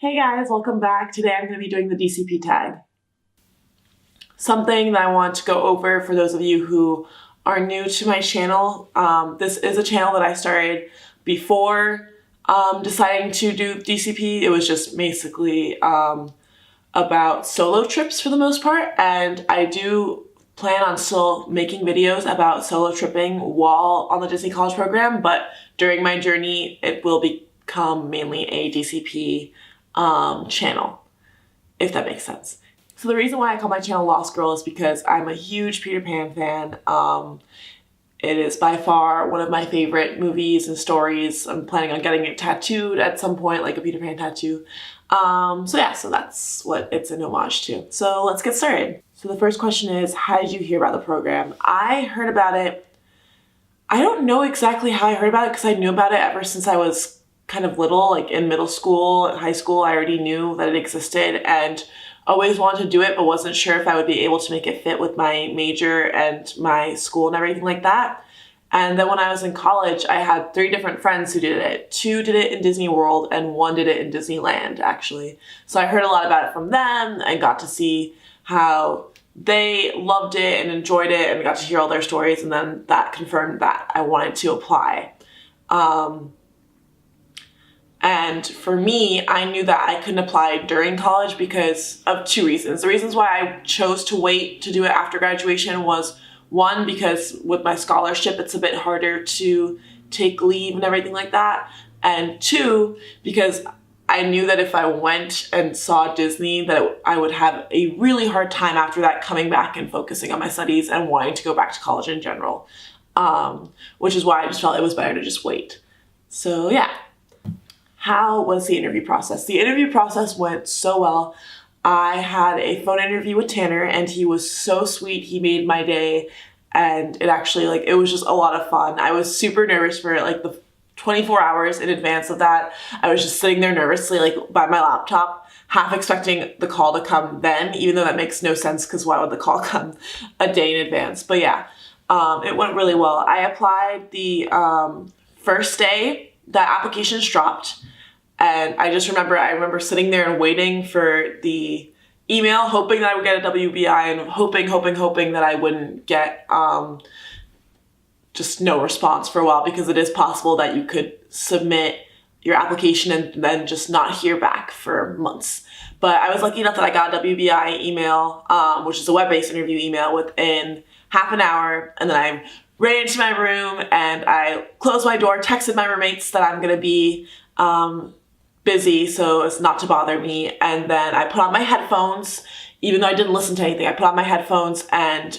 Hey guys, welcome back. Today I'm going to be doing the DCP Tag. Something that I want to go over for those of you who are new to my channel. This is a channel that I started before deciding to do DCP. It was just basically about solo trips for the most part, and I do plan on still making videos about solo tripping while on the Disney College program, but during my journey it will become mainly a DCP channel, if that makes sense. So the reason why I call my channel Lost Girl is because I'm a huge Peter Pan fan. It is by far one of my favorite movies and stories. I'm planning on getting it tattooed at some point, like a Peter Pan tattoo. So that's what it's an homage to. So let's get started. So the first question is, how did you hear about the program? I heard about it. I don't know exactly how I heard about it because I knew about it ever since I was kind of little, like in middle school, high school. I already knew that it existed and always wanted to do it, but wasn't sure if I would be able to make it fit with my major and my school and everything like that. And then when I was in college, I had 3 different friends who did it. 2 did it in Disney World and 1 did it in Disneyland, actually. So I heard a lot about it from them and got to see how they loved it and enjoyed it and got to hear all their stories, and then that confirmed that I wanted to apply. And for me, I knew that I couldn't apply during college because of 2 reasons. The reasons why I chose to wait to do it after graduation was, 1, because with my scholarship, it's a bit harder to take leave and everything like that. And 2, because I knew that if I went and saw Disney, that I would have a really hard time after that coming back and focusing on my studies and wanting to go back to college in general. Which is why I just felt it was better to just wait. So yeah. How was the interview process? The interview process went so well. I had a phone interview with Tanner and he was so sweet. He made my day, and it actually, it was just a lot of fun. I was super nervous for the 24 hours in advance of that. I was just sitting there nervously by my laptop, half expecting the call to come then, even though that makes no sense because why would the call come a day in advance? But yeah, it went really well. I applied the first day that applications dropped. And I remember sitting there and waiting for the email, hoping that I would get a WBI and hoping that I wouldn't get just no response for a while, because it is possible that you could submit your application and then just not hear back for months. But I was lucky enough that I got a WBI email, which is a web-based interview email, within half an hour. And then I ran into my room and I closed my door, texted my roommates that I'm going to be busy so as not to bother me, and then I put on my headphones, even though I didn't listen to anything. I put on my headphones and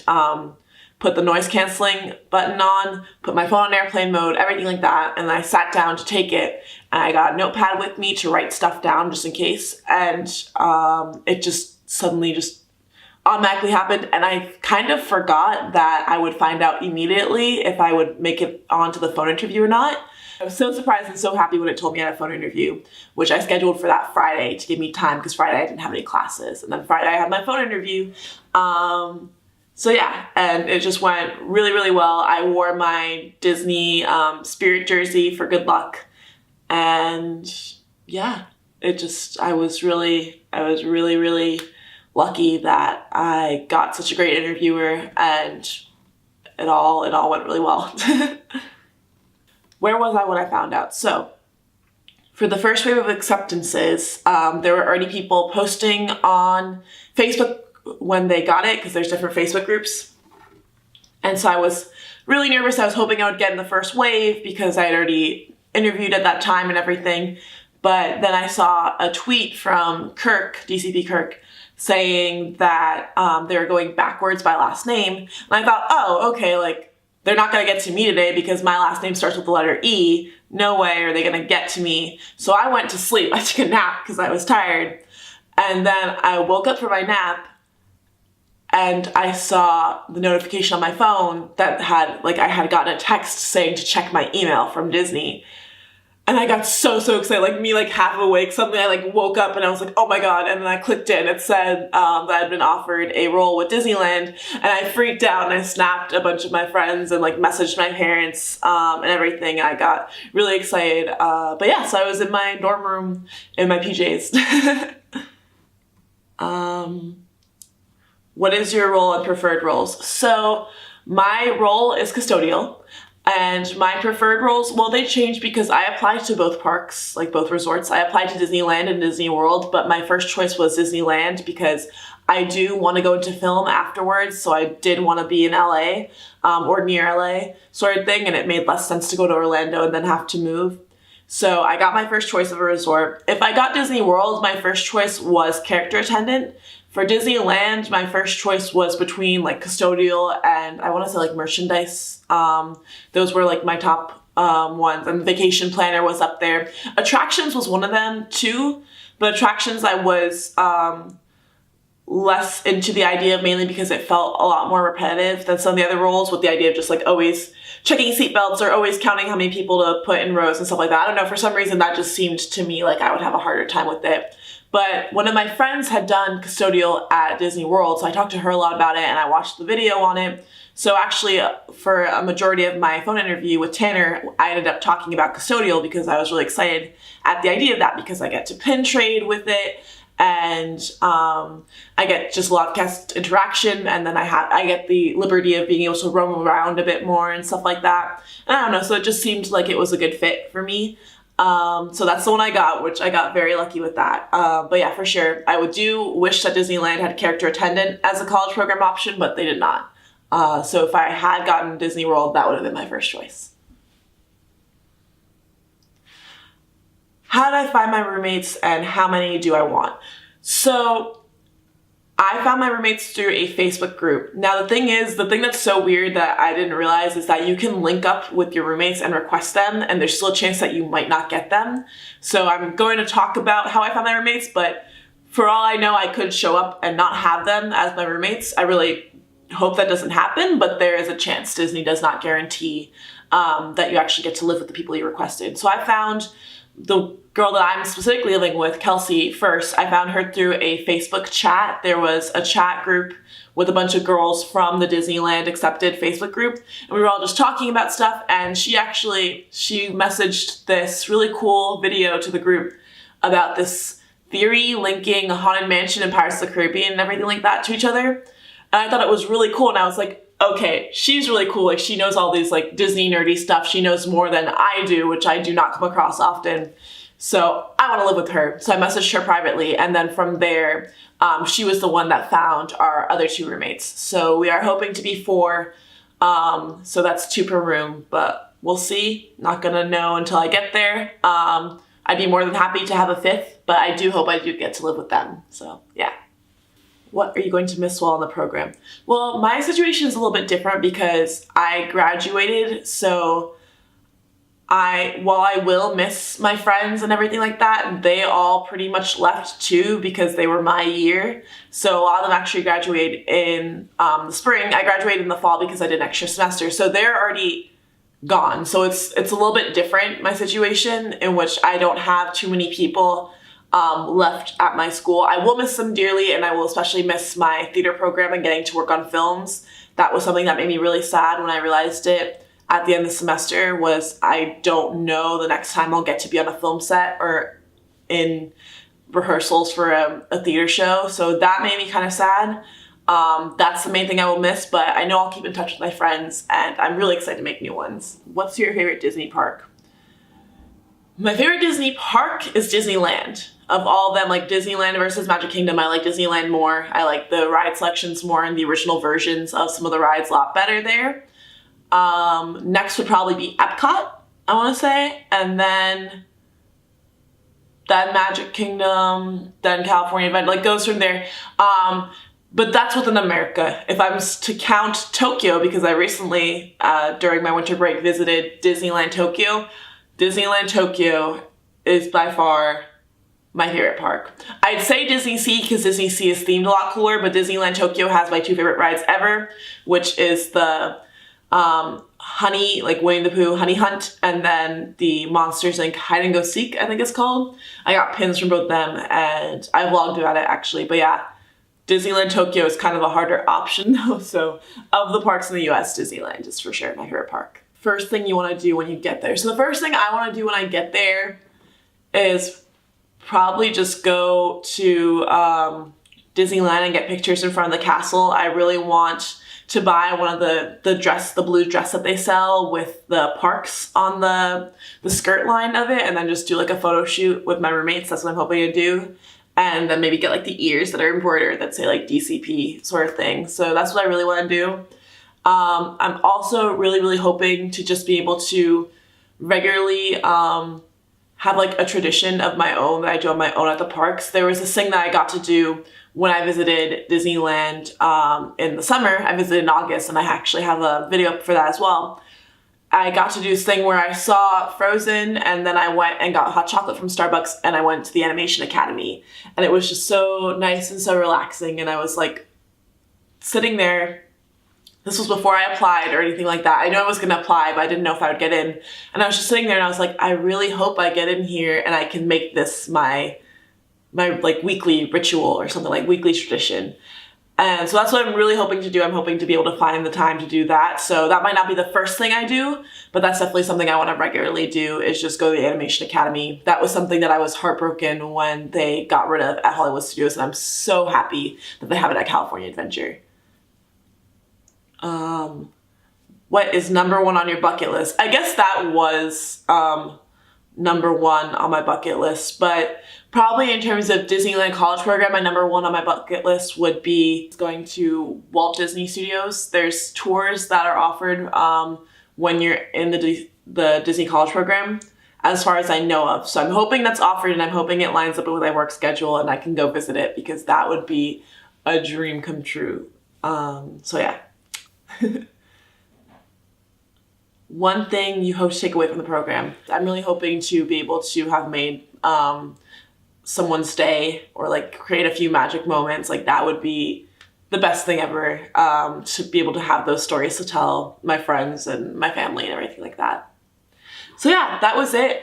put the noise canceling button on, put my phone on airplane mode, everything like that, and I sat down to take it, and I got a notepad with me to write stuff down just in case, and it just suddenly just automatically happened, and I kind of forgot that I would find out immediately if I would make it onto the phone interview or not. I was so surprised and so happy when it told me I had a phone interview, which I scheduled for that Friday to give me time, because Friday I didn't have any classes. And then Friday I had my phone interview. So yeah, and it just went really, really well. I wore my Disney Spirit jersey for good luck. And yeah, I was really, really lucky that I got such a great interviewer, and it all went really well. Where was I when I found out? So for the first wave of acceptances, there were already people posting on Facebook when they got it, because there's different Facebook groups. And so I was really nervous. I was hoping I would get in the first wave because I had already interviewed at that time and everything. But then I saw a tweet from Kirk, DCP Kirk, saying that they were going backwards by last name. And I thought, oh, okay, they're not going to get to me today because my last name starts with the letter E. No way are they going to get to me. So I went to sleep. I took a nap because I was tired. And then I woke up from my nap and I saw the notification on my phone that I had gotten a text saying to check my email from Disney. And I got so excited, like me, like half awake. Suddenly I like woke up and I was like, oh my God. And then I clicked it and it said that I'd been offered a role with Disneyland. And I freaked out and I snapped a bunch of my friends and like messaged my parents and everything. I got really excited. But yeah, so I was in my dorm room in my PJs. What is your role and preferred roles? So my role is custodial. And my preferred roles, well, they changed because I applied to both parks, like both resorts. I applied to Disneyland and Disney World, but my first choice was Disneyland because I do want to go into film afterwards. So I did want to be in LA or near LA sort of thing. And it made less sense to go to Orlando and then have to move. So I got my first choice of a resort. If I got Disney World, my first choice was character attendant. For Disneyland, my first choice was between like custodial and I want to say like merchandise. Those were like my top ones, and vacation planner was up there. Attractions was one of them too, but attractions I was less into the idea of, mainly because it felt a lot more repetitive than some of the other roles, with the idea of just like always checking seatbelts or always counting how many people to put in rows and stuff like that. I don't know, for some reason that just seemed to me like I would have a harder time with it. But one of my friends had done custodial at Disney World, so I talked to her a lot about it and I watched the video on it. So actually, for a majority of my phone interview with Tanner, I ended up talking about custodial because I was really excited at the idea of that, because I get to pin trade with it and I get just a lot of guest interaction, and then I get the liberty of being able to roam around a bit more and stuff like that. And I don't know, so it just seemed like it was a good fit for me. So that's the one I got, which I got very lucky with that. But yeah, for sure, I would do wish that Disneyland had character attendant as a college program option, but they did not. So if I had gotten Disney World, that would have been my first choice. How did I find my roommates and how many do I want? So I found my roommates through a Facebook group. Now the thing that's so weird that I didn't realize is that you can link up with your roommates and request them, and there's still a chance that you might not get them. So I'm going to talk about how I found my roommates, but for all I know, I could show up and not have them as my roommates. I really hope that doesn't happen, but there is a chance. Disney does not guarantee that you actually get to live with the people you requested. So I found the girl that I'm specifically living with, Kelsey, first. I found her through a Facebook chat. There was a chat group with a bunch of girls from the Disneyland Accepted Facebook group, and we were all just talking about stuff, and she messaged this really cool video to the group about this theory linking a Haunted Mansion and Pirates of the Caribbean and everything like that to each other. And I thought it was really cool, and I was like, okay, she's really cool. Like, she knows all these like Disney nerdy stuff. She knows more than I do, which I do not come across often. So I want to live with her. So I messaged her privately, and then from there, she was the one that found our other two roommates. So we are hoping to be 4. So that's 2 per room, but we'll see. Not gonna know until I get there. I'd be more than happy to have a 5th, but I do hope I do get to live with them. So yeah. What are you going to miss while in the program? Well, my situation is a little bit different because I graduated, so while I will miss my friends and everything like that, they all pretty much left too because they were my year. So a lot of them actually graduated in the spring. I graduated in the fall because I did an extra semester. So they're already gone. So it's a little bit different, my situation, in which I don't have too many people left at my school. I will miss them dearly, and I will especially miss my theater program and getting to work on films. That was something that made me really sad when I realized it at the end of the semester, was I don't know the next time I'll get to be on a film set or in rehearsals for a theater show. So that made me kind of sad. That's the main thing I will miss, but I know I'll keep in touch with my friends, and I'm really excited to make new ones. What's your favorite Disney park? My favorite Disney park is Disneyland. Of all of them, like Disneyland versus Magic Kingdom, I like Disneyland more. I like the ride selections more and the original versions of some of the rides a lot better there. Next would probably be Epcot, I want to say, and then Magic Kingdom, then California Adventure, like goes from there. But that's within America. If I was to count Tokyo, because I recently, during my winter break, visited Disneyland Tokyo. Disneyland Tokyo is by far my favorite park. I'd say Disney Sea because Disney Sea is themed a lot cooler, but Disneyland Tokyo has my 2 favorite rides ever, which is the Honey, like Winnie the Pooh, Honey Hunt, and then the Monsters Inc. Hide and Go Seek, I think it's called. I got pins from both them, and I vlogged about it actually. But yeah, Disneyland Tokyo is kind of a harder option though. So of the parks in the US, Disneyland is for sure my favorite park. First thing you want to do when you get there. So the first thing I want to do when I get there is probably just go to Disneyland and get pictures in front of the castle. I really want to buy one of the blue dress that they sell with the parks on the skirt line of it, and then just do like a photo shoot with my roommates. That's what I'm hoping to do. And then maybe get like the ears that are embroidered that say like DCP sort of thing. So that's what I really want to do. I'm also really hoping to just be able to regularly have like a tradition of my own that I do on my own at the parks. There was this thing that I got to do when I visited Disneyland in the summer. I visited in August, and I actually have a video up for that as well. I got to do this thing where I saw Frozen, and then I went and got hot chocolate from Starbucks, and I went to the Animation Academy. And it was just so nice and so relaxing, and I was like sitting there. This was before I applied or anything like that. I knew I was gonna apply, but I didn't know if I would get in. And I was just sitting there and I was like, I really hope I get in here and I can make this my like weekly ritual or something, like weekly tradition. And so that's what I'm really hoping to do. I'm hoping to be able to find the time to do that. So that might not be the first thing I do, but that's definitely something I want to regularly do, is just go to the Animation Academy. That was something that I was heartbroken when they got rid of at Hollywood Studios, and I'm so happy that they have it at California Adventure. What is number one on your bucket list? I guess that was number one on my bucket list, but probably in terms of Disneyland College Program, my number one on my bucket list would be going to Walt Disney Studios. There's tours that are offered when you're in the Disney College Program, as far as I know of. So I'm hoping that's offered, and I'm hoping it lines up with my work schedule and I can go visit it, because that would be a dream come true. So yeah. One thing you hope to take away from the program. I'm really hoping to be able to have made someone's day, or like create a few magic moments. Like that would be the best thing ever, to be able to have those stories to tell my friends and my family and everything like that. So yeah, that was it.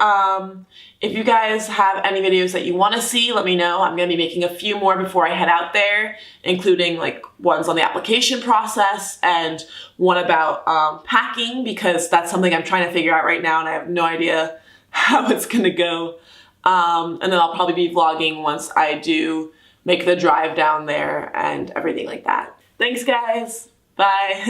If you guys have any videos that you want to see, let me know. I'm going to be making a few more before I head out there, including like ones on the application process and one about packing, because that's something I'm trying to figure out right now and I have no idea how it's going to go. And then I'll probably be vlogging once I do make the drive down there and everything like that. Thanks guys. Bye.